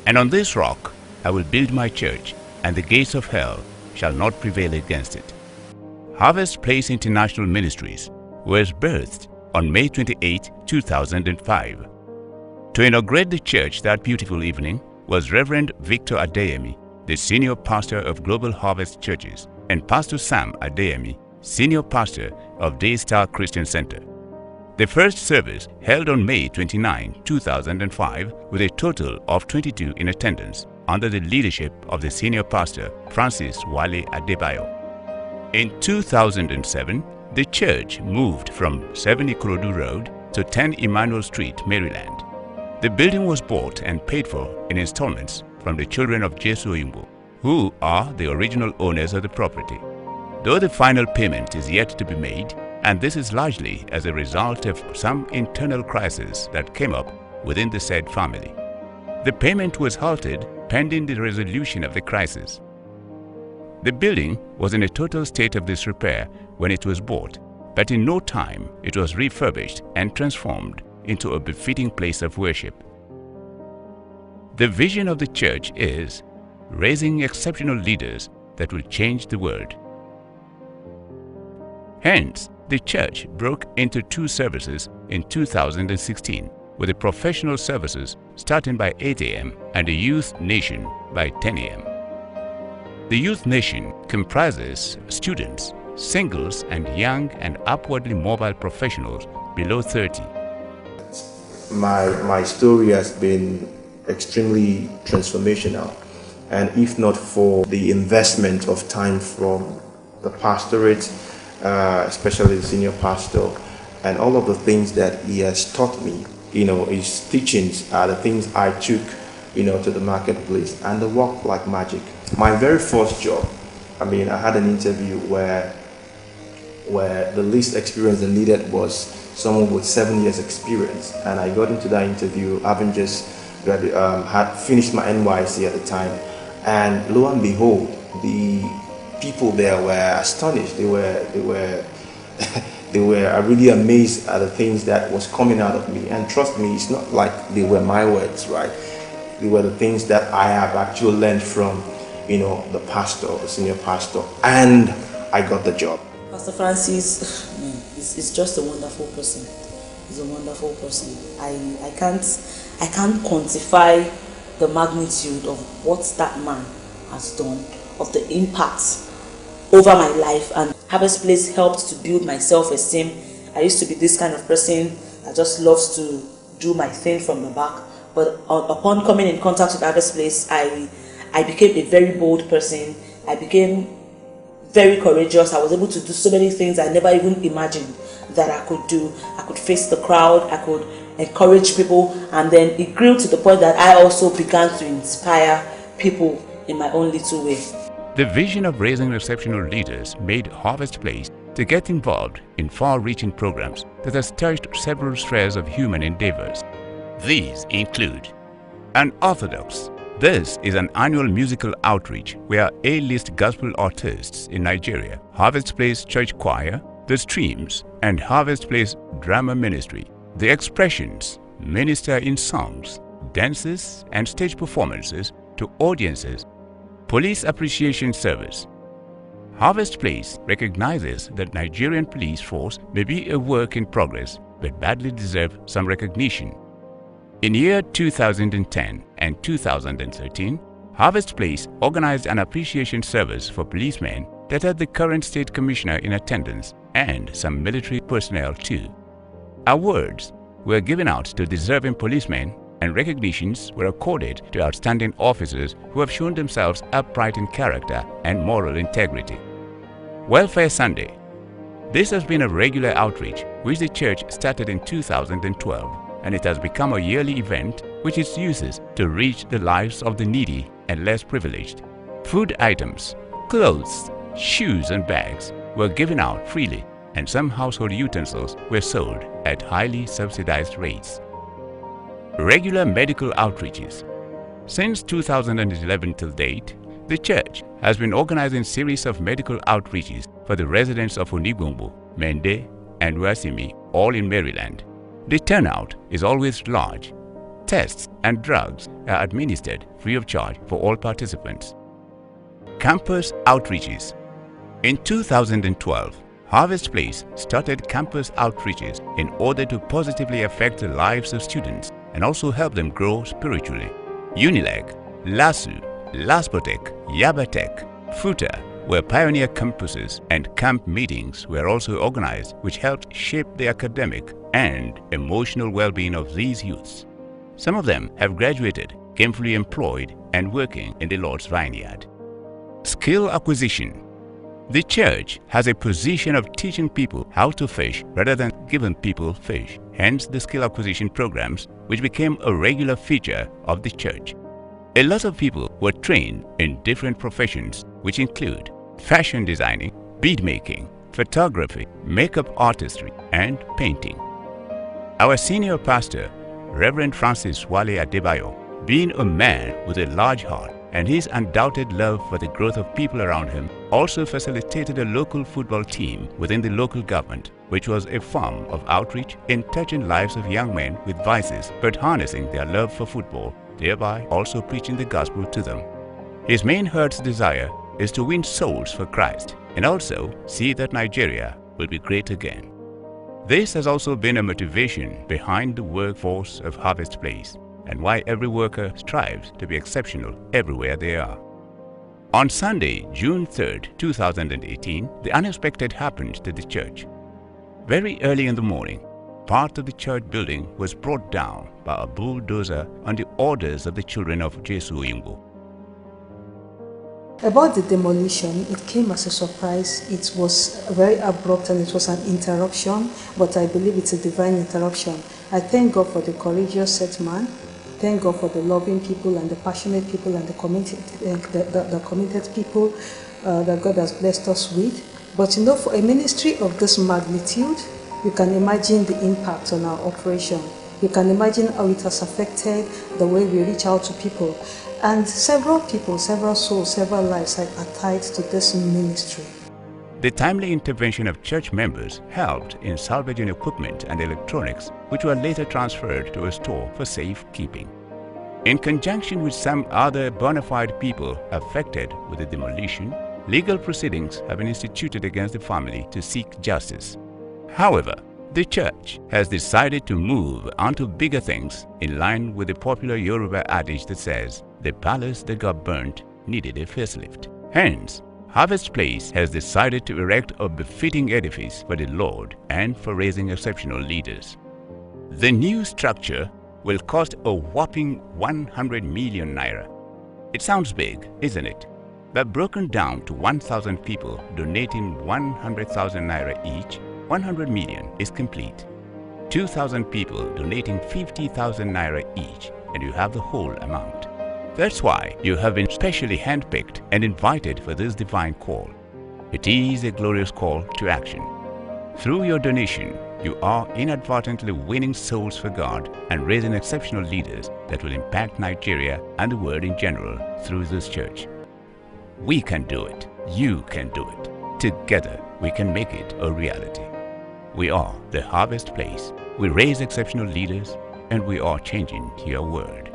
And on this rock I will build my church, and the gates of hell shall not prevail against it. Harvest Place International Ministries was birthed on May 28, 2005. To inaugurate the church that beautiful evening was Reverend Victor Adeyemi, the senior pastor of Global Harvest Churches, and Pastor Sam Adeyemi, senior pastor of Daystar Christian Center. The first service held on May 29, 2005 with a total of 22 in attendance under the leadership of the senior pastor Francis Wale Adebayo. In 2007, the church moved from 7 Ikorodu Road to 10 Emmanuel Street, Maryland. The building was bought and paid for in installments from the children of Jesu Oyimbo, who are the original owners of the property. Though the final payment is yet to be made, and this is largely as a result of some internal crisis that came up within the said family. The payment was halted pending the resolution of the crisis. The building was in a total state of disrepair when it was bought, but in no time it was refurbished and transformed into a befitting place of worship. The vision of the church is raising exceptional leaders that will change the world. Hence, the church broke into 2 services in 2016, with the professional services starting by 8 a.m. and the Youth Nation by 10 a.m. The Youth Nation comprises students, singles, and young and upwardly mobile professionals below 30. My story has been extremely transformational, and if not for the investment of time from the pastorate, especially the senior pastor, and all of the things that he has taught me, his teachings are the things I took, to the marketplace, and they work like magic. My very first job, I had an interview where the least experience they needed was someone with 7 years experience, and I got into that interview having just had finished my NYC at the time, and lo and behold, the people there were astonished. They were they were really amazed at the things that was coming out of me. And trust me, it's not like they were my words, right? They were the things that I have actually learned from, the pastor, the senior pastor, and I got the job. Pastor Francis is just a wonderful person. He's a wonderful person. I can't quantify the magnitude of what that man has done, of the impact over my life. And Harvest Place helped to build my self-esteem. I used to be this kind of person that just loves to do my thing from the back. But upon coming in contact with Harvest Place, I became a very bold person. I became very courageous. I was able to do so many things I never even imagined that I could do. I could face the crowd, I could encourage people, and then it grew to the point that I also began to inspire people in my own little way. The vision of raising exceptional leaders made Harvest Place to get involved in far-reaching programs that has touched several spheres of human endeavors. These include Unorthodox. This is an annual musical outreach where A-list gospel artists in Nigeria, Harvest Place Church Choir, The Streams, and Harvest Place Drama Ministry, The Expressions, minister in songs, dances, and stage performances to audiences. Police Appreciation Service. Harvest Place recognizes that Nigerian police force may be a work in progress but badly deserve some recognition. In year 2010 and 2013, Harvest Place organized an appreciation service for policemen that had the current state commissioner in attendance and some military personnel too. Awards were given out to deserving policemen, and recognitions were accorded to outstanding officers who have shown themselves upright in character and moral integrity. Welfare Sunday. This has been a regular outreach which the church started in 2012, and it has become a yearly event which it uses to reach the lives of the needy and less privileged. Food items, clothes, shoes and bags were given out freely, and some household utensils were sold at highly subsidized rates. Regular medical outreaches. Since 2011 till date, the church has been organizing series of medical outreaches for the residents of Onigbongbo, Mende, and Wasimi, all in Maryland. The turnout is always large. Tests and drugs are administered free of charge for all participants. Campus outreaches. In 2012, Harvest Place started campus outreaches in order to positively affect the lives of students and also help them grow spiritually. Unilag, LASU, Lasbotec, Yabatec, FUTA were pioneer campuses, and camp meetings were also organized, which helped shape the academic and emotional well-being of these youths. Some of them have graduated, gainfully employed, and working in the Lord's vineyard. Skill acquisition. The church has a position of teaching people how to fish rather than giving people fish, hence the skill acquisition programs, which became a regular feature of the church. A lot of people were trained in different professions, which include fashion designing, bead making, photography, makeup artistry, and painting. Our senior pastor, Reverend Francis Wale Adebayo, being a man with a large heart and his undoubted love for the growth of people around him, also facilitated a local football team within the local government, which was a form of outreach in touching lives of young men with vices but harnessing their love for football, thereby also preaching the gospel to them. His main heart's desire is to win souls for Christ and also see that Nigeria will be great again. This has also been a motivation behind the workforce of Harvest Place and why every worker strives to be exceptional everywhere they are. On Sunday, June 3, 2018, the unexpected happened to the church. Very early in the morning, part of the church building was brought down by a bulldozer on the orders of the children of Jesu Oyingbo. About the demolition, it came as a surprise. It was very abrupt and it was an interruption, but I believe it's a divine interruption. I thank God for the courageous set man. Thank God for the loving people and the passionate people and the committed people that God has blessed us with. But you know, for a ministry of this magnitude, you can imagine the impact on our operation. You can imagine how it has affected the way we reach out to people. And several people, several souls, several lives are tied to this ministry. The timely intervention of church members helped in salvaging equipment and electronics, which were later transferred to a store for safekeeping. In conjunction with some other bona fide people affected with the demolition, legal proceedings have been instituted against the family to seek justice. However, the church has decided to move on to bigger things in line with the popular Yoruba adage that says, "The palace that got burnt needed a facelift." Hence, Harvest Place has decided to erect a befitting edifice for the Lord and for raising exceptional leaders. The new structure will cost a whopping 100 million naira. It sounds big, isn't it? But broken down to 1,000 people donating 100,000 naira each, 100 million is complete. 2,000 people donating 50,000 naira each, and you have the whole amount. That's why you have been specially handpicked and invited for this divine call. It is a glorious call to action. Through your donation, you are inadvertently winning souls for God and raising exceptional leaders that will impact Nigeria and the world in general through this church. We can do it. You can do it. Together, we can make it a reality. We are the Harvest Place. We raise exceptional leaders, and we are changing your world.